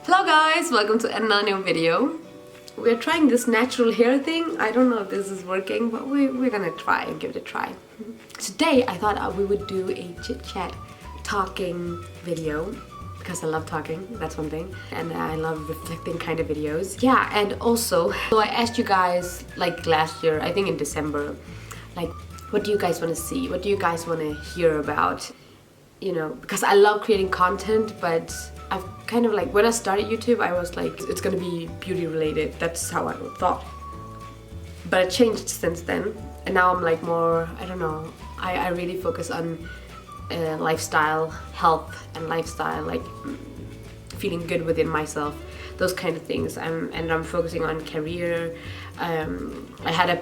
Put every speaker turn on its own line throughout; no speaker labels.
Hello guys, welcome to another new video. We're trying this natural hair thing. I don't know if this is working, but we're gonna try and give it a try. Today I thought we would do a chit-chat talking video because I love talking, that's one thing, and I love reflecting kind of videos. Yeah, and also, so I asked you guys like last year, I think in December, like what do you guys want to see? What do you guys want to hear about? You know, because I love creating content, but I've kind of like, when I started YouTube, I was like, it's gonna be beauty related. That's how I thought. But it changed since then. And now I'm like more, I don't know, I really focus on lifestyle, health and lifestyle, like feeling good within myself, those kind of things. And I'm focusing on career. I had a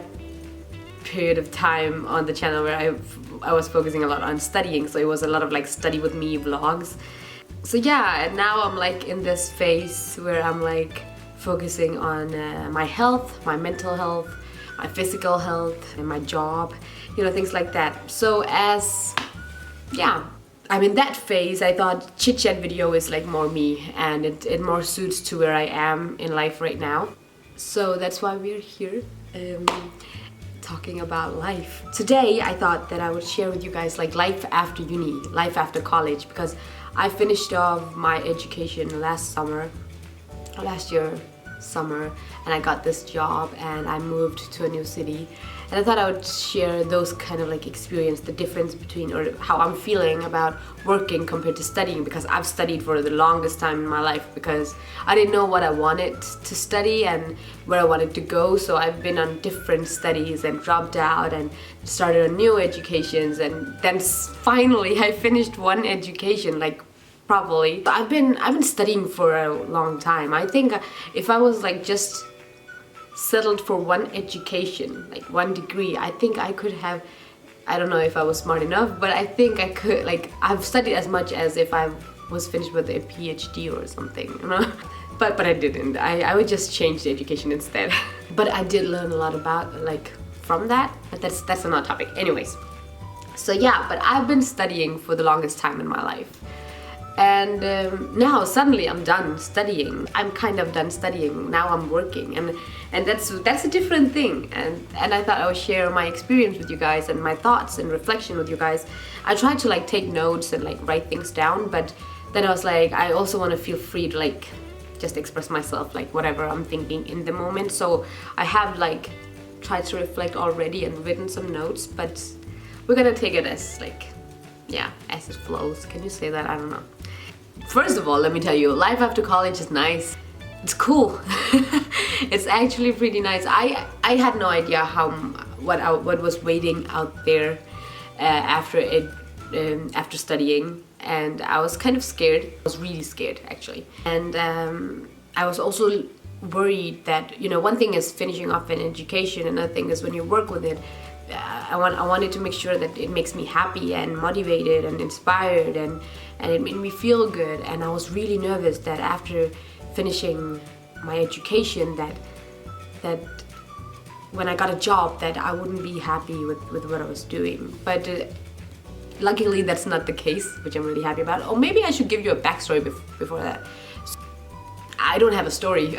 period of time on the channel where I was focusing a lot on studying, so it was a lot of like study with me vlogs. So yeah, and now I'm like in this phase where I'm like focusing on my health, my mental health, my physical health, and my job, you know, things like that. So yeah, I'm in that phase. I thought chit chat video is like more me, and it more suits to where I am in life right now. So that's why we're here. Talking about life. Today I thought that I would share with you guys like life after uni, life after college, because I finished off my education last year summer, and I got this job and I moved to a new city, and I thought I would share those kind of like experience, the difference between, or how I'm feeling about working compared to studying, because I've studied for the longest time in my life because I didn't know what I wanted to study and where I wanted to go. So I've been on different studies and dropped out and started on new educations, and then finally I finished one education, like probably. I've been studying for a long time. I think if I was like just settled for one education, like one degree, I think I could have, I don't know if I was smart enough, but I think I could, like, I've studied as much as if I was finished with a PhD or something, you know? But I didn't. I would just change the education instead. But I did learn a lot about, like, from that, but that's another topic. Anyways, so yeah, but I've been studying for the longest time in my life. And now suddenly I'm done studying. I'm kind of done studying. Now I'm working, and that's a different thing. And I thought I would share my experience with you guys and my thoughts and reflection with you guys. I tried to like take notes and like write things down, but then I was like, I also want to feel free to like just express myself, like whatever I'm thinking in the moment. So I have like tried to reflect already and written some notes, but we're gonna take it as like, yeah, as it flows. Can you say that? I don't know. First of all, let me tell you, life after college is nice. It's cool. It's actually pretty nice. I had no idea what was waiting out there after studying, and I was kind of scared. I was really scared actually, and I was also worried that, you know, one thing is finishing off an education, another thing is when you work with it. I wanted to make sure that it makes me happy and motivated and inspired, and it made me feel good. And I was really nervous that after finishing my education that when I got a job that I wouldn't be happy with what I was doing. But luckily that's not the case, which I'm really happy about. Or maybe I should give you a backstory before that. I don't have a story.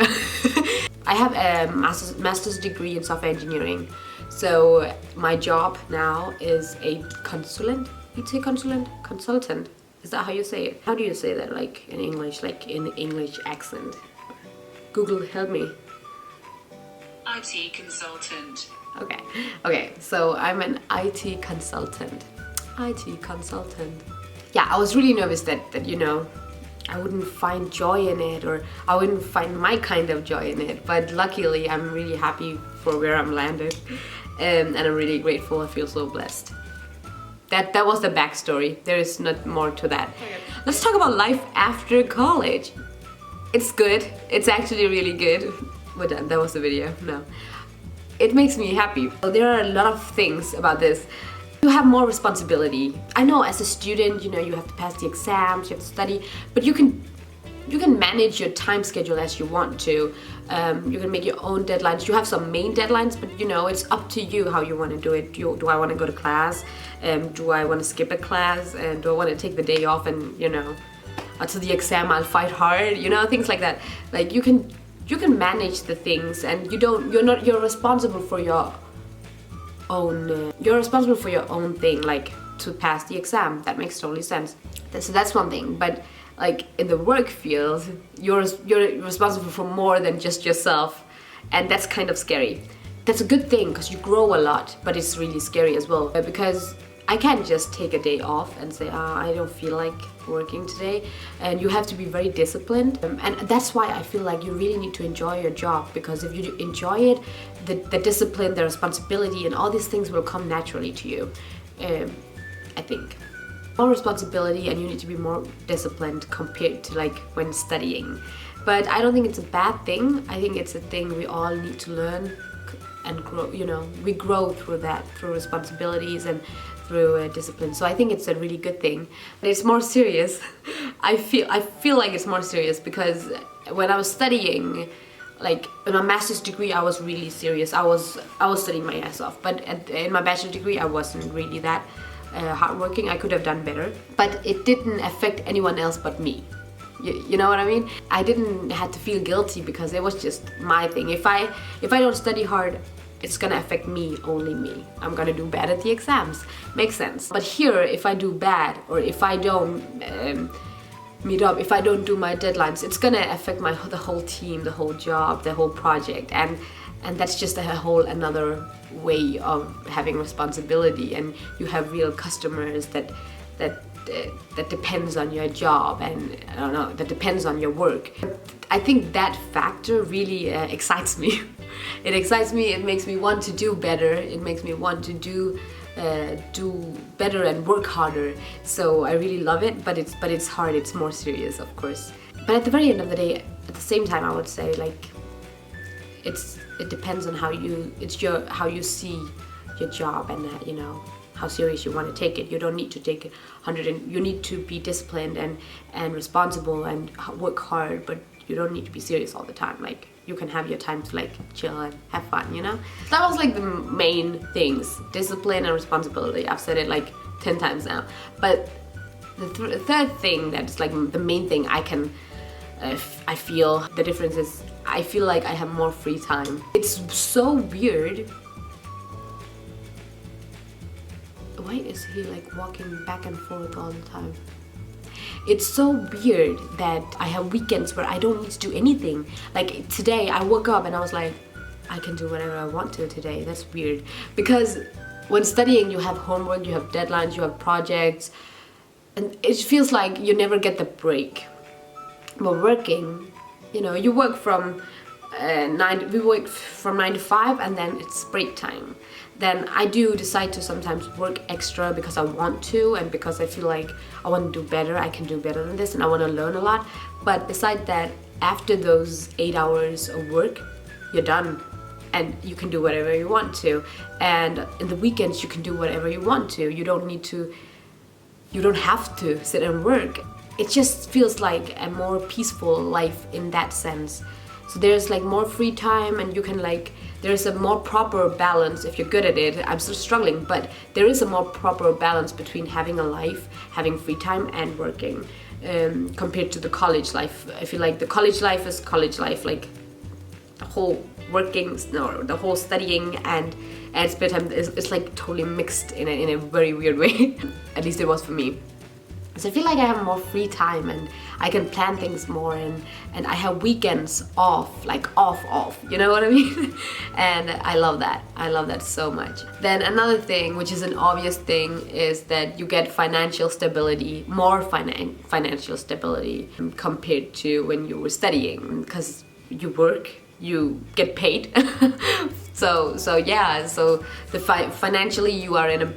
I have a master's degree in software engineering. So my job now is a consultant. Is that how you say it? How do you say that, like in English, like in English accent? Google, help me.
IT consultant.
Okay, so I'm an IT consultant. Yeah, I was really nervous that you know, I wouldn't find joy in it, or I wouldn't find my kind of joy in it. But luckily I'm really happy for where I'm landed, and I'm really grateful. I feel so blessed. That was the backstory. There is not more to that. Okay. Let's talk about life after college. It's good. It's actually really good. But that was the video. No. It makes me happy. There are a lot of things about this. You have more responsibility. I know as a student, you know, you have to pass the exams, you have to study, but you can manage your time schedule as you want to. You can make your own deadlines. You have some main deadlines, but you know, it's up to you how you want to do it. Do I want to go to class? Do I want to skip a class? And do I want to take the day off and, you know, to the exam I'll fight hard, you know, things like that. Like you can manage the things, and you're responsible for your own thing, like to pass the exam. That makes totally sense. So that's one thing. But like in the work field, you're responsible for more than just yourself, and that's kind of scary. That's a good thing because you grow a lot, but it's really scary as well, because I can't just take a day off and say, I don't feel like working today. And you have to be very disciplined. And that's why I feel like you really need to enjoy your job, because if you enjoy it, the discipline, the responsibility, and all these things will come naturally to you. I think. More responsibility, and you need to be more disciplined compared to like when studying. But I don't think it's a bad thing. I think it's a thing we all need to learn and grow, you know, we grow through that, through responsibilities and through discipline. So I think it's a really good thing. But it's more serious. I feel like it's more serious because when I was studying, like in my master's degree, I was really serious. I was studying my ass off. But in my bachelor's degree, I wasn't really that hardworking. I could have done better, but it didn't affect anyone else but me. You know what I mean? I didn't have to feel guilty because it was just my thing. If I don't study hard, it's gonna affect me, only me. I'm gonna do bad at the exams. Makes sense. But here, if I do bad, or if I don't meet up, if I don't do my deadlines, it's gonna affect the whole team, the whole job, the whole project, and that's just a whole another way of having responsibility. And you have real customers that depends on your job, and I don't know, that depends on your work. I think that factor really excites me. It excites me. It makes me want to do better. It makes me want to do better and work harder. So I really love it. But it's hard. It's more serious, of course. But at the very end of the day, at the same time, I would say like it depends on how you see your job, and you know, how serious you want to take it. You don't need to take it 100, and you need to be disciplined and responsible and work hard, but you don't need to be serious all the time. Like you can have your time to like chill and have fun, you know? That was like the main things: discipline and responsibility. I've said it like 10 times now. But the third thing that's like the main thing I feel the difference is, I feel like I have more free time. It's so weird. Why is he like walking back and forth all the time? It's so weird that I have weekends where I don't need to do anything. Like today I woke up and I was like, I can do whatever I want to today. That's weird. Because when studying, you have homework, you have deadlines, you have projects, and it feels like you never get the break. But working, you know, you work from 9 to 5, and then it's break time. Then I do decide to sometimes work extra because I want to, and because I feel like I want to do better. I can do better than this, and I want to learn a lot. But besides that, after those 8 hours of work, you're done, and you can do whatever you want to. And in the weekends, you can do whatever you want to. You don't have to sit and work. It just feels like a more peaceful life in that sense. So there's like more free time, and you can like, there's a more proper balance if you're good at it. I'm still struggling, but there is a more proper balance between having a life, having free time, and working, compared to the college life. I feel like the college life is college life, like the whole the whole studying and spare time is like totally mixed in a very weird way. At least it was for me. So I feel like I have more free time, and I can plan things more, and I have weekends off, like off, you know what I mean? And I love that. I love that so much. Then another thing, which is an obvious thing, is that you get financial stability, more financial stability compared to when you were studying, because you work, you get paid. so yeah, so financially you are in a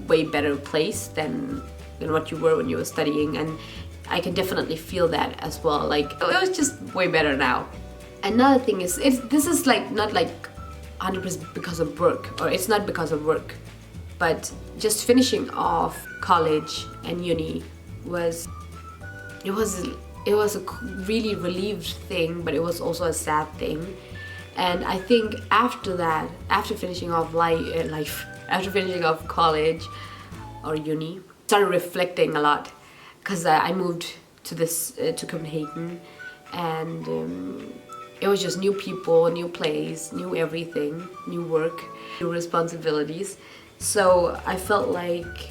way better place than what you were when you were studying, and I can definitely feel that as well. Like it was just way better now. Another thing is, this is like not like 100% because of work, or it's not because of work, but just finishing off college and uni was a really relieved thing, but it was also a sad thing. And I think after that, after finishing off after finishing off college or uni, started reflecting a lot, because I moved to Copenhagen, and it was just new people, new place, new everything, new work, new responsibilities. So I felt like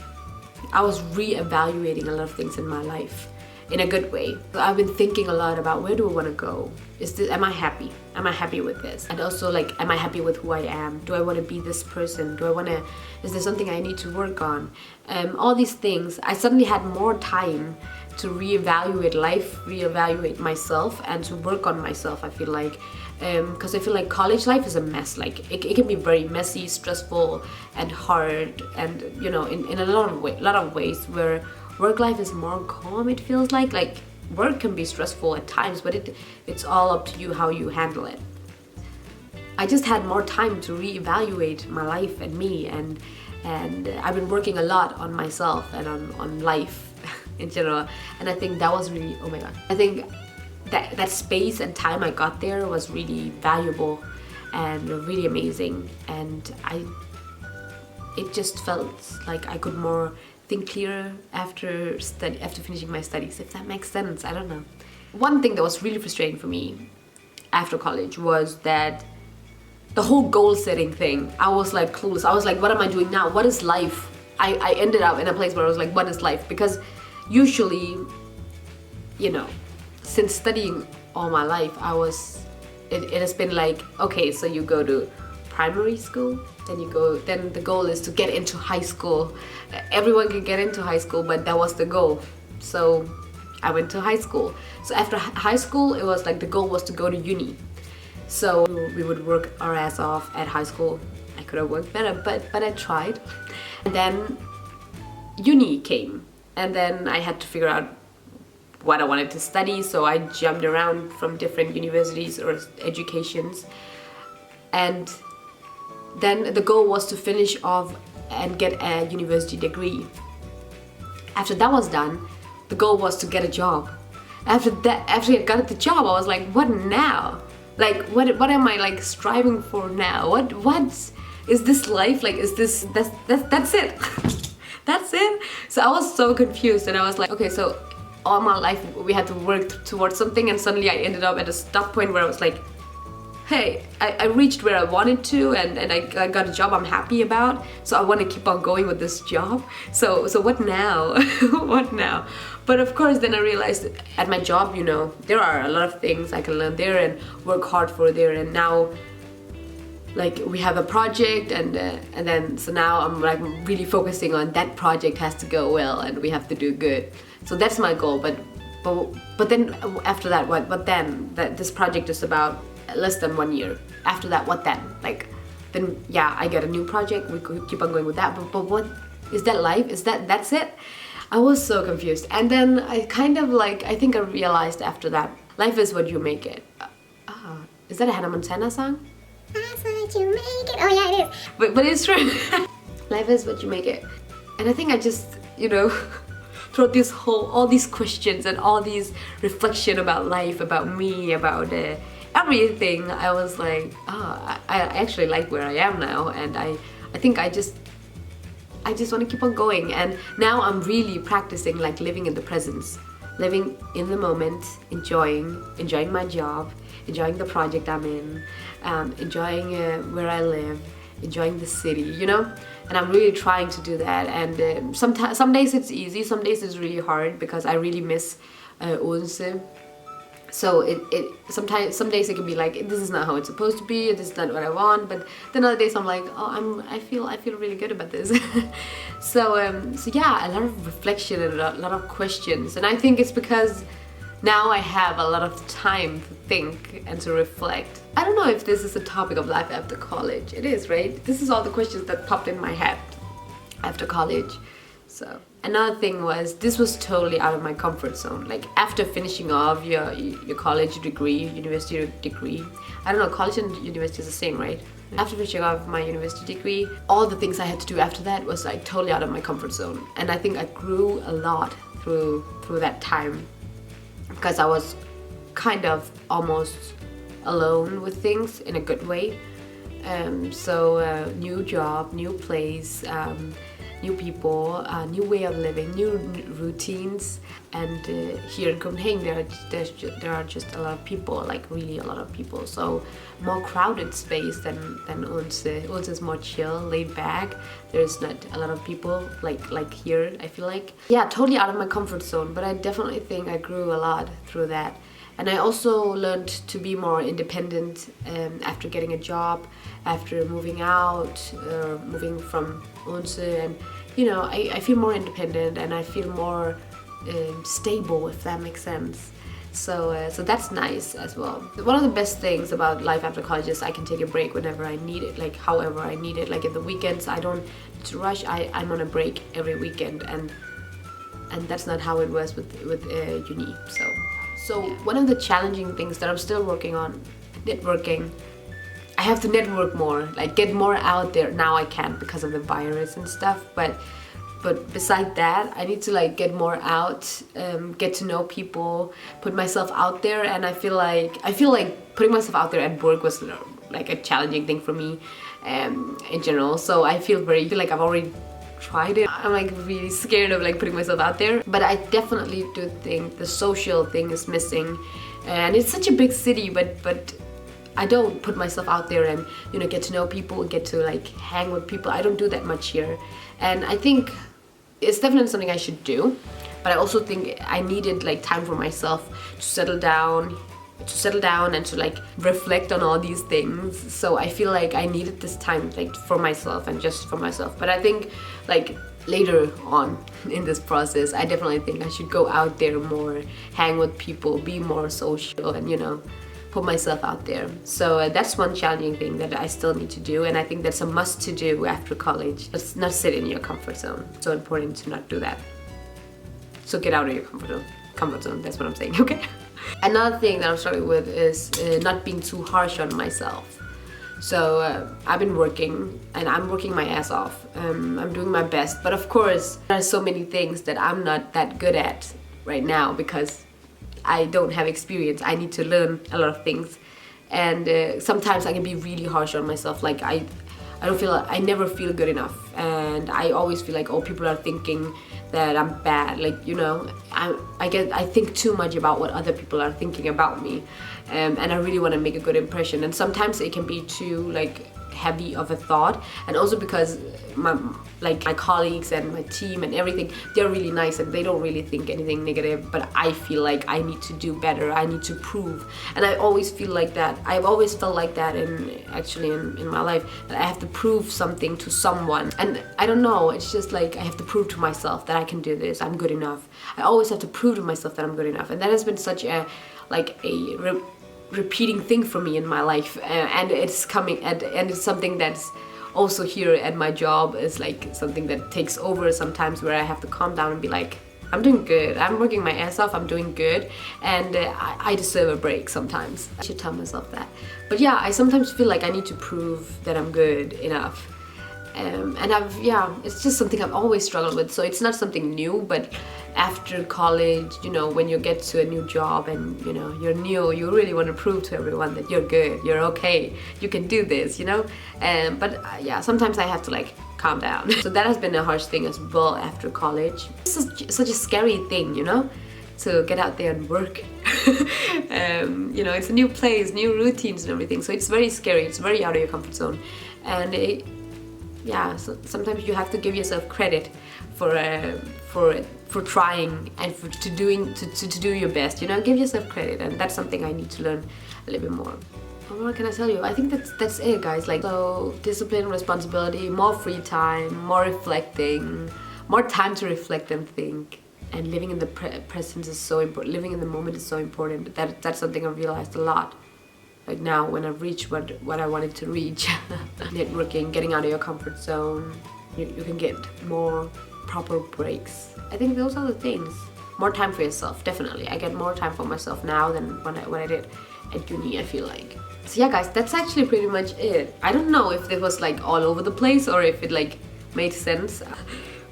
I was re-evaluating a lot of things in my life in a good way. I've been thinking a lot about where do I want to go? Am I happy? Am I happy with this? And also like, am I happy with who I am? Do I want to be this person? Is there something I need to work on? All these things. I suddenly had more time to reevaluate life, reevaluate myself, and to work on myself, I feel like. Because I feel like college life is a mess. Like it can be very messy, stressful, and hard, and you know, in a lot of ways. Where work life is more calm, it feels like. Like work can be stressful at times, but it's all up to you how you handle it. I just had more time to reevaluate my life and me, and I've been working a lot on myself and on life in general, and I think that was really, oh my god, I think that space and time I got there was really valuable and really amazing, and it just felt like I could more think clearer after finishing my studies, if that makes sense. I don't know. One thing that was really frustrating for me after college was that the whole goal setting thing, I was like clueless. I was like, what am I doing now? What is life? I ended up in a place where I was like, what is life? Because usually, you know, since studying all my life, it has been like, okay, so you go to primary school, then the goal is to get into high school. Everyone can get into high school, but that was the goal. So I went to high school. So after high school, it was like the goal was to go to uni. So we would work our ass off at high school. I could have worked better, but I tried. And then uni came, and then I had to figure out what I wanted to study, so I jumped around from different universities or educations. And then the goal was to finish off and get a university degree. After that was done, the goal was to get a job. After I got the job, I was like, what now? Like, what am I like striving for now? What is this life? Like, is this, that's it. That's it. So I was so confused, and I was like, okay, so all my life we had to work towards something, and suddenly I ended up at a stop point where I was like, hey, I reached where I wanted to, and I got a job I'm happy about, so I want to keep on going with this job. So what now? What now? But of course, then I realized at my job, you know, there are a lot of things I can learn there and work hard for there. And now, like, we have a project, and then so now I'm like really focusing on that project has to go well, and we have to do good. So that's my goal. But then after that, what? But then this project is about less than 1 year. After that, what then? Like, then yeah, I get a new project. We could keep on going with that. But what is that life? That's it? I was so confused. And then I kind of like, I think I realized after that, life is what you make it. Is that a Hannah Montana song? That's what you make it. Oh yeah, it is. But it's true. Life is what you make it. And I think I just, you know, throughout all these questions and all these reflection about life, about me, about everything, I was like, I actually like where I am now, and I think I just want to keep on going. And now I'm really practicing like living in the presence, living in the moment, enjoying my job, enjoying the project I'm in, enjoying where I live, enjoying the city, you know. And I'm really trying to do that. And some days it's easy, some days it's really hard, because I really miss Odense. So some days it can be like, this is not how it's supposed to be, this is not what I want. But then other days I'm like, oh, I feel really good about this. So yeah, a lot of reflection and a lot of questions. And I think it's because now I have a lot of time to think and to reflect. I don't know if this is a topic of life after college. It is, right? This is all the questions that popped in my head after college. So another thing was, this was totally out of my comfort zone. Like, after finishing off your college degree, university degree, I don't know, college and university is the same, right? After finishing off my university degree, all the things I had to do after that was like totally out of my comfort zone. And I think I grew a lot through that time, because I was kind of almost alone with things in a good way. So new job, new place, new people, new way of living, new routines. And here in Copenhagen there are just a lot of people, like really a lot of people, so more crowded space than Odense. Odense is more chill, laid back. There's not a lot of people like here, I feel like. Yeah, totally out of my comfort zone, but I definitely think I grew a lot through that. And I also learned to be more independent after getting a job, after moving out, moving from Odense, and you know, I feel more independent and I feel more stable, if that makes sense. So that's nice as well. One of the best things about life after college is I can take a break whenever I need it, like however I need it. Like in the weekends, I don't need to rush. I'm on a break every weekend, and that's not how it was with uni. So one of the challenging things that I'm still working on, networking. I have to network more, like get more out there. Now I can't because of the virus and stuff, but beside that, I need to like get more out, get to know people, put myself out there. And I feel like putting myself out there at work was like a challenging thing for me in general. So I feel like I've already tried it. I'm like really scared of like putting myself out there, but I definitely do think the social thing is missing. And it's such a big city, but I don't put myself out there and, you know, get to know people, get to like hang with people. I don't do that much here. And I think it's definitely something I should do, but I also think I needed like time for myself to settle down and to like reflect on all these things. So I feel like I needed this time like for myself and just for myself. But I think like later on in this process, I definitely think I should go out there more, hang with people, be more social, and, you know, put myself out there. So that's one challenging thing that I still need to do, and I think that's a must to do after college. Let's not sit in your comfort zone. It's so important to not do that. So get out of your comfort zone, that's what I'm saying, okay? Another thing that I'm struggling with is not being too harsh on myself. So I've been working, and I'm working my ass off. I'm doing my best, but of course there are so many things that I'm not that good at right now because I don't have experience. I need to learn a lot of things, and sometimes I can be really harsh on myself. Like I never feel good enough, and I always feel like, oh, people are thinking that I'm bad. Like, you know, I think too much about what other people are thinking about me, and I really want to make a good impression. And sometimes it can be too like heavy of a thought, and also because my colleagues and my team and everything, they're really nice and they don't really think anything negative, but I feel like I need to do better, I need to prove. And I always feel like that. I've always felt like that in my life, that I have to prove something to someone. And I don't know, it's just like I have to prove to myself that I can do this, I'm good enough. I always have to prove to myself that I'm good enough, and that has been such a repeating thing for me in my life, and it's coming, and it's something that's also here at my job is like something that takes over sometimes, where I have to calm down and be like, I'm doing good, I'm working my ass off, I'm doing good, and I deserve a break sometimes. I should tell myself that. But yeah, I sometimes feel like I need to prove that I'm good enough. And it's just something I've always struggled with. So it's not something new, but after college, you know, when you get to a new job and, you know, you're new, you really want to prove to everyone that you're good, you're okay, you can do this, you know. But sometimes I have to like calm down. So that has been a harsh thing as well after college. It's such a scary thing, you know, to get out there and work. You know, it's a new place, new routines and everything. So it's very scary. It's very out of your comfort zone, and so sometimes you have to give yourself credit for trying and to do your best. You know, give yourself credit, and that's something I need to learn a little bit more. What can I tell you? I think that's it, guys. Like, so discipline, responsibility, more free time, more reflecting, more time to reflect and think. And living in the present is so important. Living in the moment is so important. That's something I've realized a lot. Like now, when I've reached what I wanted to reach. Networking, getting out of your comfort zone. You can get more proper breaks. I think those are the things. More time for yourself, definitely. I get more time for myself now than when I did at uni, I feel like. So yeah, guys, that's actually pretty much it. I don't know if it was like all over the place or if it like made sense.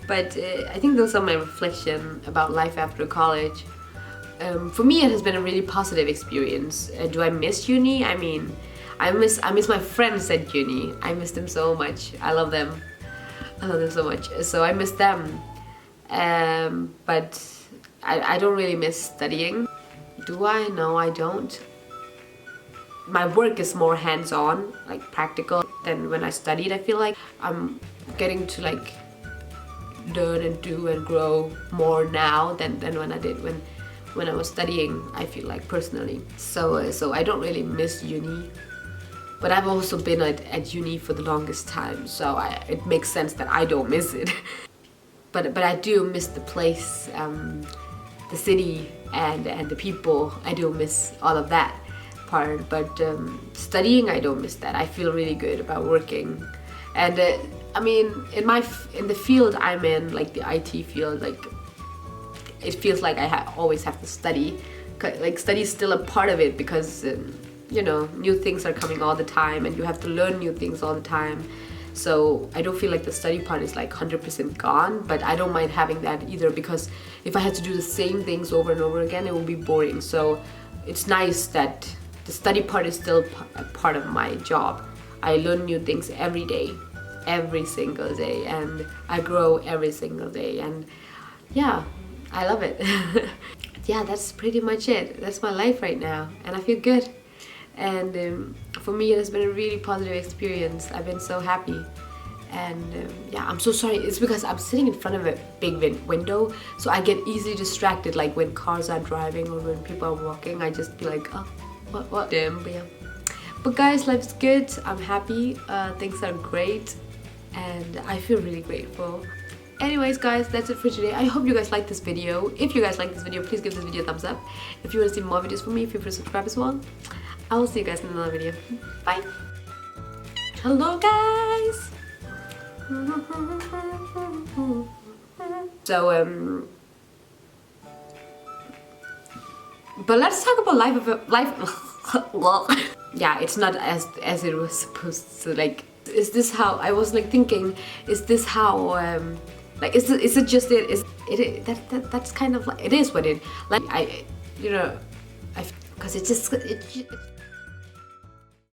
But I think those are my reflections about life after college. For me, it has been a really positive experience. Do I miss uni? I mean, I miss my friends at uni. I miss them so much. I love them. I love them so much. So I miss them. But I don't really miss studying. Do I? No, I don't. My work is more hands-on, like practical, than when I studied. I feel like I'm getting to like learn and do and grow more now than when I did when I was studying, I feel like, personally. So I don't really miss uni. But I've also been at uni for the longest time, so it makes sense that I don't miss it. But I do miss the place, the city, and the people. I do miss all of that part. But studying, I don't miss that. I feel really good about working, and I mean, in the field I'm in, like the IT field, like it feels like I always have to study. Like study is still a part of it because you know, new things are coming all the time, and you have to learn new things all the time. So I don't feel like the study part is like 100% gone, but I don't mind having that either, because if I had to do the same things over and over again, it would be boring. So it's nice that the study part is still a part of my job. I learn new things every day, every single day, and I grow every single day, and yeah, I love it. Yeah, that's pretty much it. That's my life right now, and I feel good. And for me, it has been a really positive experience. I've been so happy. And yeah, I'm so sorry. It's because I'm sitting in front of a big window, so I get easily distracted. Like when cars are driving or when people are walking, I just be like, oh, what? Damn, but yeah. But guys, life's good. I'm happy. Things are great, and I feel really grateful. Anyways guys, that's it for today. I hope you guys liked this video. If you guys like this video, please give this video a thumbs up. If you want to see more videos from me, feel free to subscribe as well. I will see you guys in another video. Bye. Hello guys. So but let's talk about life. Yeah, it's not as it was supposed to. Like, is this how I was like thinking? Is this how like is it just it? Is it that's kind of like, it is what it, like, I, you know, because it's just